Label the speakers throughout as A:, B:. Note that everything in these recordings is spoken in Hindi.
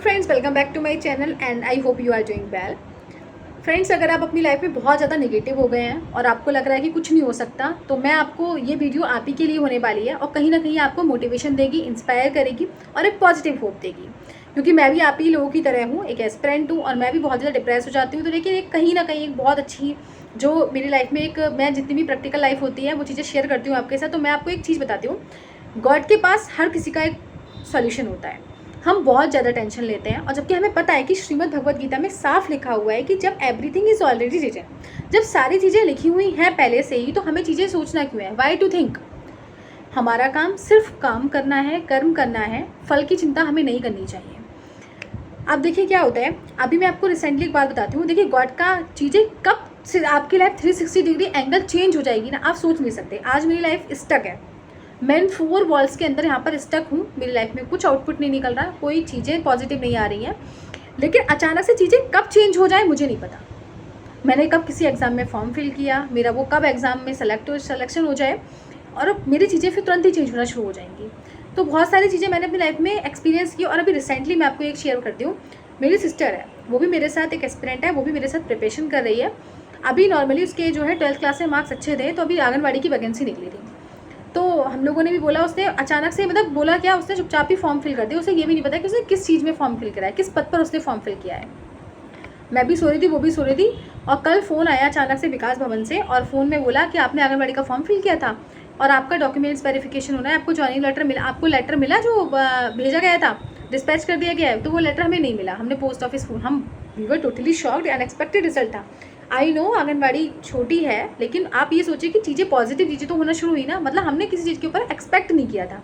A: Friends, welcome back to my channel and I hope you are doing well. Friends, अगर आप अपनी लाइफ में बहुत ज़्यादा नेगेटिव हो गए हैं और आपको लग रहा है कि कुछ नहीं हो सकता, तो मैं आपको ये वीडियो आप ही के लिए होने वाली है और कहीं ना कहीं आपको मोटिवेशन देगी, इंस्पायर करेगी और एक पॉजिटिव होप देगी। क्योंकि मैं भी आप ही लोगों की तरह हूँ, एक एस्पिरेंट हूँ और मैं भी बहुत ज़्यादा डिप्रेस हो जाती हूँ। तो लेकिन एक कहीं ना कहीं एक बहुत अच्छी जो मेरी लाइफ में एक मैं जितनी भी प्रैक्टिकल लाइफ होती है वो चीज़ें शेयर करती हूँ आपके साथ। तो मैं आपको एक चीज़ बताती हूँ, गॉड के पास हर किसी का एक सॉल्यूशन होता है। हम बहुत ज़्यादा टेंशन लेते हैं और जबकि हमें पता है कि श्रीमद् भगवत गीता में साफ लिखा हुआ है कि जब एवरीथिंग इज ऑलरेडी रिटन, जब सारी चीज़ें लिखी हुई हैं पहले से ही, तो हमें चीज़ें सोचना क्यों है? Why to think? हमारा काम सिर्फ काम करना है, कर्म करना है, फल की चिंता हमें नहीं करनी चाहिए। अब देखिए क्या होता है, अभी मैं आपको रिसेंटली एक बात बताती हूँ। देखिए, गॉड का चीज़ें कब से आपकी लाइफ 360 डिग्री एंगल चेंज हो जाएगी ना, आप सोच नहीं सकते। आज मेरी लाइफ स्टक है, मैं इन 4 वॉल्स के अंदर यहाँ पर स्टक हूँ। मेरी लाइफ में कुछ आउटपुट नहीं निकल रहा, कोई चीज़ें पॉजिटिव नहीं आ रही हैं। लेकिन अचानक से चीज़ें कब चेंज हो जाए मुझे नहीं पता। मैंने कब किसी एग्ज़ाम में फॉर्म फिल किया, मेरा वो कब एग्ज़ाम में सिलेक्शन हो जाए और मेरी चीज़ें फिर तुरंत ही चेंज होना शुरू हो जाएंगी। तो बहुत सारी चीज़ें मैंने अपनी लाइफ में एक्सपीरियंस की और अभी रिसेंटली मैं आपको एक शेयर करती हूँ। मेरी सिस्टर है, वो भी मेरे साथ एक एस्पिरेंट है, वो भी मेरे साथ प्रिपरेशन कर रही है। अभी नॉर्मली उसके जो है 12th क्लास में मार्क्स अच्छे थे, तो अभी आंगनबाड़ी की वैकेंसी निकली थी। तो हम लोगों ने भी बोला, उसने अचानक से मतलब बोला क्या, उसने चुपचाप ही फॉर्म फिल कर दिया। उसे ये भी नहीं पता कि उसने किस चीज़ में फॉर्म फिल करा है, किस पद पर उसने फॉर्म फिल किया है। मैं भी सो रही थी, वो भी सो रही थी और कल फ़ोन आया अचानक से विकास भवन से और फ़ोन में बोला कि आपने आंगनबाड़ी का फॉर्म फिल किया था और आपका डॉक्यूमेंट्स वेरिफिकेशन होना है, आपको ज्वाइनिंग लेटर मिला, आपको लेटर मिला जो भेजा गया था, डिस्पैच कर दिया गया है। तो वो लेटर हमें नहीं मिला। हमने पोस्ट ऑफिस फोन, हम we were totally shocked, unexpected result था। आई नो आंगनबाड़ी छोटी है, लेकिन आप ये सोचिए कि चीज़ें पॉजिटिव चीज़ें तो होना शुरू हुई ना। मतलब हमने किसी चीज़ के ऊपर एक्सपेक्ट नहीं किया था।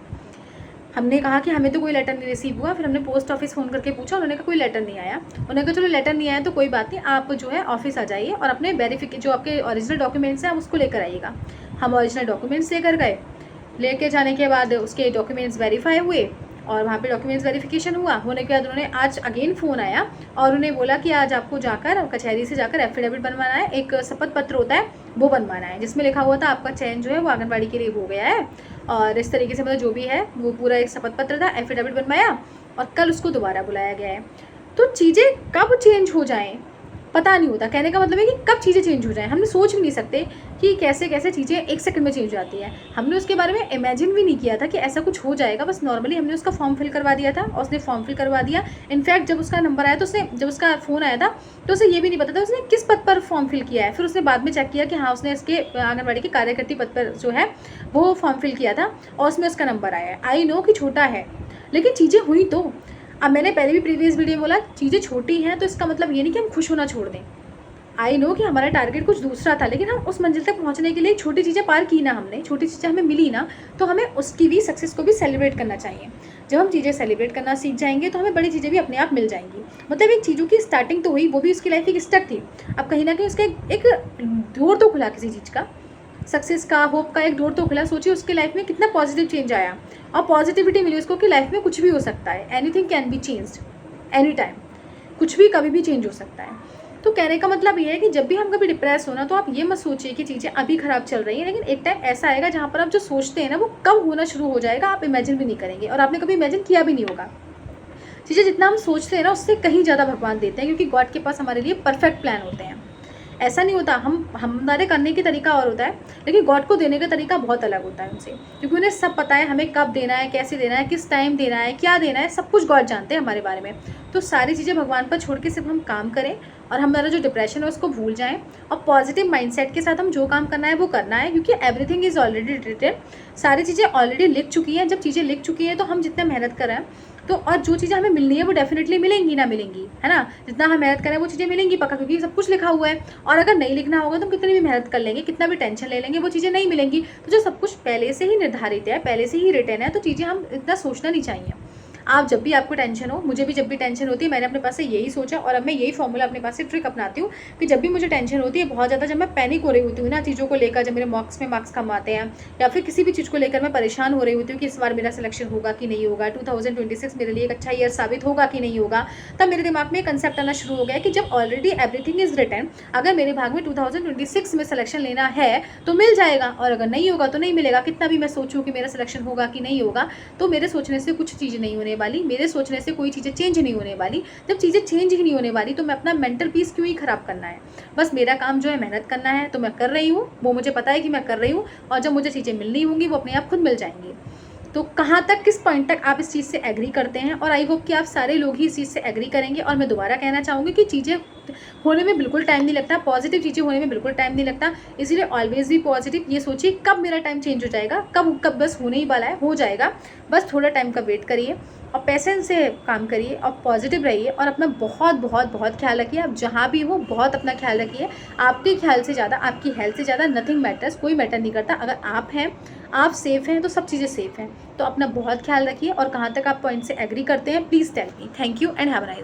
A: हमने कहा कि हमें तो कोई लेटर नहीं रिसीव हुआ। फिर हमने पोस्ट ऑफिस फ़ोन करके पूछा, उन्होंने कहा कोई लेटर नहीं आया। उन्होंने कहा चलो लेटर नहीं आया तो कोई बात नहीं, आप जो है ऑफिस आ जाइए और अपने जो आपके ओरिजिनल डॉक्यूमेंट्स हैं उसको लेकर आइएगा। हम ओरिजिनल डॉक्यूमेंट्स लेकर गए। लेके जाने के बाद उसके डॉक्यूमेंट्स वेरीफाई हुए और वहाँ पे डॉक्यूमेंट्स वेरिफिकेशन हुआ। होने के बाद उन्होंने आज अगेन फ़ोन आया और उन्हें बोला कि आज आपको जाकर कचहरी से जाकर एफिडेविट बनवाना है, एक शपथ पत्र होता है वो बनवाना है, जिसमें लिखा हुआ था आपका चयन जो है वो आंगनबाड़ी के लिए हो गया है। और इस तरीके से मतलब जो भी है वो पूरा एक शपथ पत्र था, एफिडेविट बनवाया और कल उसको दोबारा बुलाया गया है। तो चीज़ें कब चेंज हो जाएँ पता नहीं होता। कहने का मतलब है कि कब चीज़ें चेंज हो जाएँ हम सोच भी नहीं सकते कि कैसे कैसे चीज़ें एक सेकंड में चेंज हो जाती हैं। हमने उसके बारे में इमेजिन भी नहीं किया था कि ऐसा कुछ हो जाएगा। बस नॉर्मली हमने उसका फॉर्म फिल करवा दिया था और उसने फॉर्म फिल करवा दिया। इनफैक्ट जब उसका नंबर आया तो उसने, जब उसका फ़ोन आया था तो उसे ये भी नहीं पता था उसने किस पद पर फॉर्म फिल किया है। फिर उसने बाद में चेक किया कि हाँ, उसने इसके आंगनबाड़ी के कार्यकर्ती पद पर जो है वो फॉर्म फिल किया था और उसमें उसका नंबर आया है। आई नो कि छोटा है, लेकिन चीज़ें हुई तो। अब मैंने पहले भी प्रीवियस वीडियो में बोला, चीज़ें छोटी हैं तो इसका मतलब ये नहीं कि हम खुश होना छोड़ दें। आई नो कि हमारा टारगेट कुछ दूसरा था, लेकिन हम उस मंजिल तक पहुंचने के लिए छोटी चीज़ें पार की ना, हमने छोटी चीज़ें हमें मिली ना, तो हमें उसकी भी सक्सेस को भी सेलिब्रेट करना चाहिए। जब हम चीज़ें सेलिब्रेट करना सीख जाएंगे तो हमें बड़ी चीज़ें भी अपने आप मिल जाएंगी। मतलब एक चीज़ों की स्टार्टिंग तो हुई, वो भी उसकी लाइफ एक स्टक थी। अब कहीं ना कहीं उसका एक डोर तो खुला, किसी चीज़ का सक्सेस का, होप का एक डोर तो खुला। सोचिए उसकी लाइफ में कितना पॉजिटिव चेंज आया और पॉजिटिविटी मिली उसको कि लाइफ में कुछ भी हो सकता है, anything can be changed any time, कुछ भी कभी भी चेंज हो सकता है। तो कहने का मतलब ये है कि जब भी हम कभी डिप्रेस हो ना, तो आप ये मत सोचिए कि चीज़ें अभी ख़राब चल रही हैं, लेकिन एक टाइम ऐसा आएगा जहाँ पर आप जो सोचते हैं ना वो कब होना शुरू हो जाएगा आप इमेजिन भी नहीं करेंगे और आपने कभी इमेजिन किया भी नहीं होगा। चीज़ें जितना हम सोचते हैं ना उससे कहीं ज़्यादा भगवान देते हैं, क्योंकि गॉड के पास हमारे लिए परफेक्ट प्लान होते हैं। ऐसा नहीं होता, हमारे करने की तरीका और होता है, लेकिन गॉड को देने का तरीका बहुत अलग होता है उनसे, क्योंकि उन्हें सब पता है हमें कब देना है, कैसे देना है, किस टाइम देना है, क्या देना है, सब कुछ गॉड जानते हैं हमारे बारे में। तो सारी चीज़ें भगवान पर छोड़ के सिर्फ हम काम करें और हमारा जो डिप्रेशन है उसको भूल जाएं और पॉजिटिव माइंडसेट के साथ हम जो काम करना है वो करना है, क्योंकि एवरीथिंग इज़ ऑलरेडी रिटन। सारी चीज़ें ऑलरेडी लिख चुकी हैं। जब चीज़ें लिख चुकी हैं तो हम जितना मेहनत करें तो, और जो चीज़ें हमें मिलनी है वो डेफिनेटली मिलेंगी, ना मिलेंगी, है ना। जितना हम मेहनत करें वो चीज़ें मिलेंगी पक्का, क्योंकि सब कुछ लिखा हुआ है। और अगर नहीं लिखना होगा तो हम कितनी भी मेहनत कर लेंगे, कितना भी टेंशन ले लेंगे, वो चीज़ें नहीं मिलेंगी। तो जो सब कुछ पहले से ही निर्धारित है, पहले से ही रिटन है, तो चीज़ें हम इतना सोचना नहीं चाहिए। आप जब भी आपको टेंशन हो, मुझे भी जब भी टेंशन होती है, मैंने अपने पास से यही सोचा और अब मैं यही फॉर्मूला अपने पास से ट्रिक अपनाती हूँ कि जब भी मुझे टेंशन होती है बहुत ज़्यादा, जब मैं पैनिक हो रही होती हूँ ना चीज़ों को लेकर, जब मेरे मॉक्स में मार्क्स कम आते हैं या फिर किसी भी चीज़ को लेकर मैं परेशान हो रही होती हूँ कि इस बार मेरा सिलेक्शन होगा कि नहीं होगा, 2026 मेरे लिए एक अच्छा ईयर साबित होगा कि नहीं होगा, तब मेरे दिमाग में एक कंसेप्ट आना शुरू हो गया कि जब ऑलरेडी एवरीथिंग इज रिटन, अगर मेरे भाग में 2026 में सिलेक्शन लेना है तो मिल जाएगा और अगर नहीं होगा तो नहीं मिलेगा। कितना भी मैं सोचूं कि मेरा सिलेक्शन होगा कि नहीं होगा, तो मेरे सोचने से कुछ चीज़ नहीं होने होने वाली, मेरे सोचने से कोई चीज़ें चेंज नहीं होने वाली। जब चीज़ें चेंज ही नहीं होने वाली तो मैं अपना मेंटल पीस क्यों ही ख़राब करना है। बस मेरा काम जो है मेहनत करना है, तो मैं कर रही हूँ, वो मुझे पता है कि मैं कर रही हूँ, और जब मुझे चीज़ें मिलनी होंगी वो अपने आप खुद मिल जाएंगी। तो कहाँ तक, किस पॉइंट तक आप इस चीज़ से एग्री करते हैं, और आई होप कि आप सारे लोग ही इस चीज़ से एग्री करेंगे। और मैं दोबारा कहना चाहूँगी कि चीज़ें होने में बिल्कुल टाइम नहीं लगता, पॉजिटिव चीज़ें होने में बिल्कुल टाइम नहीं लगता। इसीलिए ऑलवेज भी पॉजिटिव, ये सोचिए कब मेरा टाइम चेंज हो जाएगा, कब बस होने ही वाला है, हो जाएगा। बस थोड़ा टाइम का वेट करिए और पेशेंस से काम करिए और पॉजिटिव रहिए, और अपना बहुत बहुत बहुत ख्याल रखिए। आप जहाँ भी हो बहुत अपना ख्याल रखिए। आपके ख्याल से ज़्यादा, आपकी हेल्थ से ज़्यादा नथिंग मैटर्स, कोई मैटर नहीं करता। अगर आप हैं, आप सेफ़ हैं, तो सब चीज़ें सेफ़ हैं। तो अपना बहुत ख्याल रखिए। और कहाँ तक आप पॉइंट से एग्री करते हैं, please tell me. Thank you and have a nice.